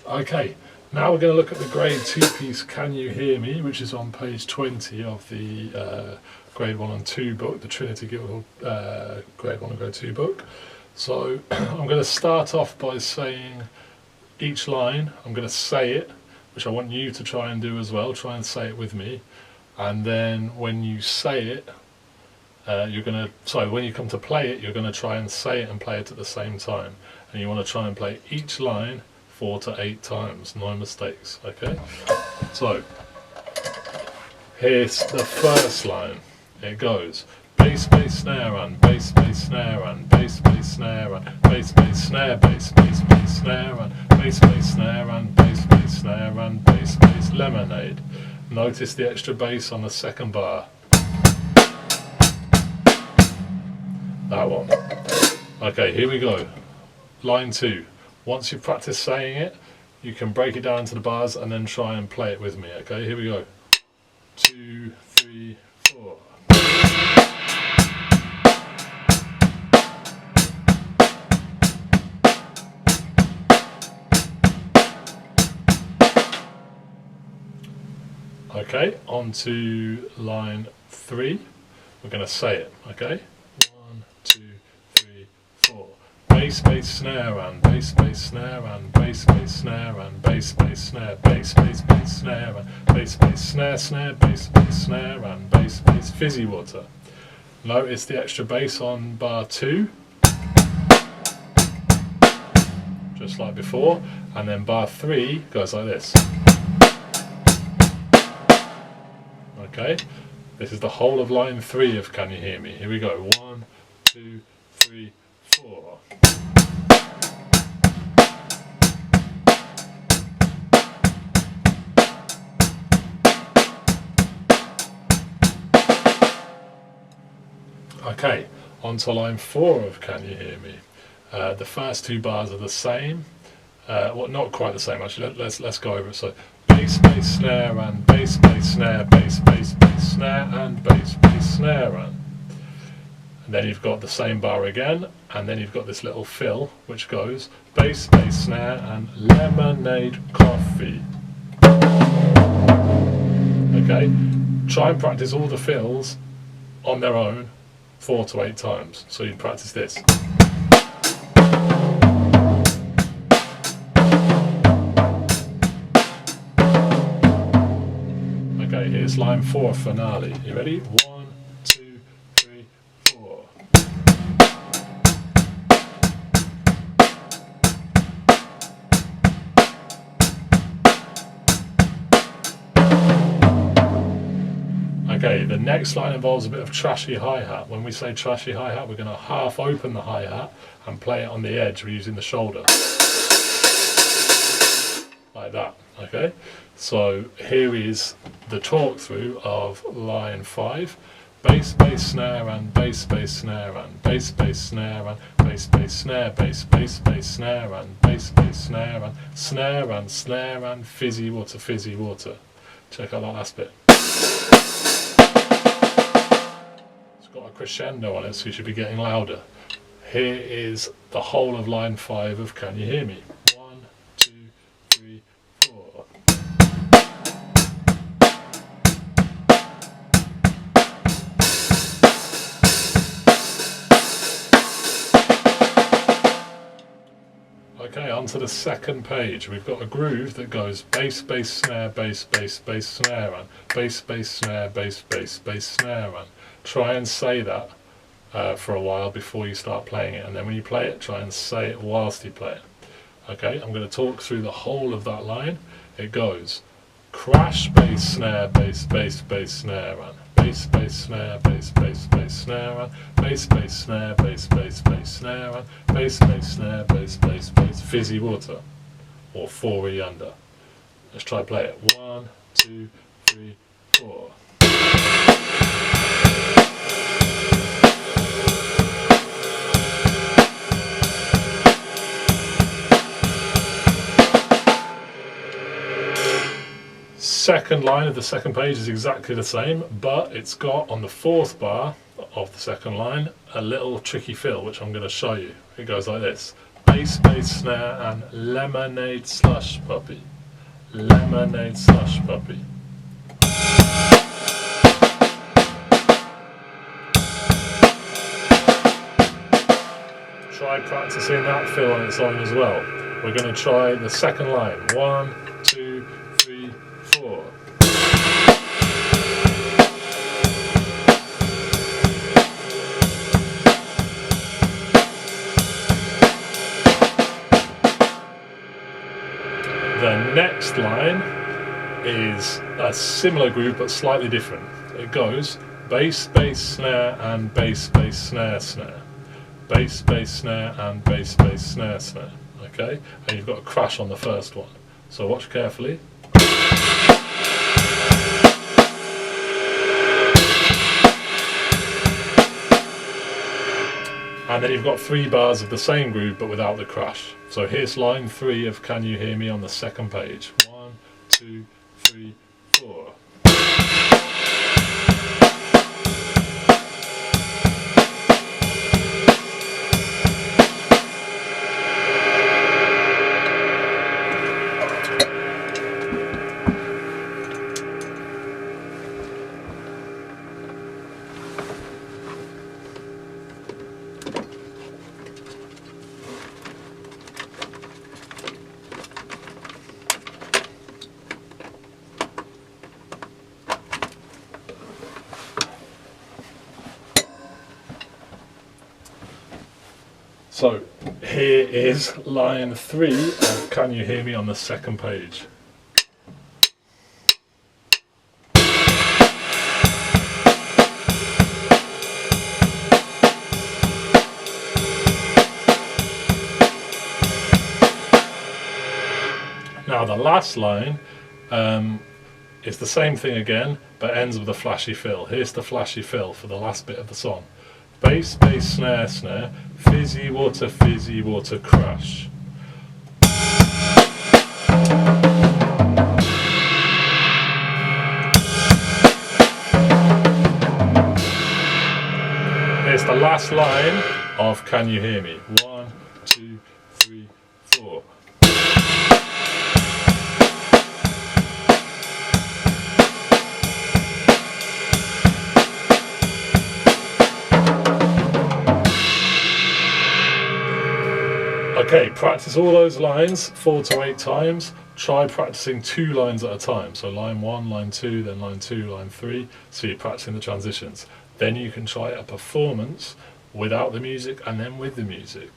Okay, now we're going to look at the grade 2 piece Can You Hear Me, which is on page 20 of the grade 1 and 2 book, the Trinity Guildhall grade 1 and grade 2 book. So I'm going to start off by saying each line. I'm going to say it, which I want you to try and do as well. Try and say it with me. And then when you say it, when you come to play it, you're going to try and say it and play it at the same time. And you want to try and play each line 4 to 8 times, no mistakes, okay? So, here's the first line. It goes bass, bass, snare, and bass, bass, snare, and bass, bass, snare, and bass, bass, snare, bass, bass, bass, snare, and bass, bass, snare, and bass, bass, snare, and bass, bass, lemonade. Notice the extra bass on the second bar. That one. Okay, here we go. Line 2. Once you've practiced saying it, you can break it down into the bars and then try and play it with me, okay? Here we go. 2, 3, 4. Okay, on to line 3. We're going to say it, okay? 1, 2, 3, 4. Bass, bass, snare, and bass, bass, snare, and bass, bass, snare, and bass, bass, snare, bass, bass, bass, snare, and bass, bass, snare, snare, bass, bass, snare, and bass, bass, fizzy water. Notice the extra bass on bar 2, just like before, and then bar 3 goes like this. Okay, this is the whole of line 3 of Can You Hear Me? Here we go. 1, 2, 3, 4. Okay, on to line 4 of Can You Hear Me? The first 2 bars are the same. Well, not quite the same actually. Let's go over it. So bass, bass, snare, and bass, bass, snare, bass, bass, bass, snare, and bass, bass, snare, and then you've got the same bar again, and then you've got this little fill which goes bass, bass, snare, and lemonade coffee. Okay, try and practice all the fills on their own 4 to 8 times. So you practice this. Okay, here's line 4 finale. You ready? 1, 2, 3, 4. Okay, the next line involves a bit of trashy hi-hat. When we say trashy hi-hat, we're going to half open the hi-hat and play it on the edge. We're using the shoulder. Like that, okay? So here is the talk through of line 5. Bass, bass, snare, and bass, bass, snare, and bass, bass, snare, and bass, bass, snare, bass, bass, bass, snare, and bass, bass, snare, and snare, and snare, and fizzy water, fizzy water. Check out that last bit. It's got a crescendo on it, so you should be getting louder. Here is the whole of line 5 of Can You Hear Me? 1, 2, 3, 4. Okay, on to the second page. We've got a groove that goes bass, bass, snare, bass, bass, bass, snare, and bass, bass, snare, bass, bass, bass, snare, and try and say that for a while before you start playing it, and then when you play it, try and say it whilst you play it. Okay, I'm going to talk through the whole of that line. It goes crash, bass, snare, bass, bass, bass, snare, and bass, bass, snare, bass, bass, bass, snare, and bass, bass, snare, bass, bass, bass, snare, and bass, bass, snare, bass, bass, bass, fizzy water, or 4 under. Let's try play it. 1, 2, 3, 4. Second line of the second page is exactly the same, but it's got on the 4th bar of the second line a little tricky fill which I'm going to show you. It goes like this. bass, bass, snare, and lemonade slush puppy. Lemonade slush puppy. Try practicing that fill on its own as well. We're going to try the second line. 1, 2, 3, 4. The next line is a similar groove but slightly different. It goes bass, bass, snare, and bass, bass, snare, snare. Bass, bass, snare, and bass, bass, snare, snare. Okay? And you've got a crash on the first one. So watch carefully. And then you've got 3 bars of the same groove but without the crash. So here's line 3 of Can You Hear Me on the second page. 1, 2, 3, 4. So here is line 3 of Can You Hear Me on the second page. Now the last line is the same thing again, but ends with a flashy fill. Here's the flashy fill for the last bit of the song. Bass, bass, snare, snare, fizzy water, crash. Here's the last line of Can You Hear Me? 1, 2, 3, 4. Okay, practice all those lines 4 to 8 times. Try practicing 2 lines at a time. So line 1, line 2, then line 2, line 3. So you're practicing the transitions. Then you can try a performance without the music and then with the music.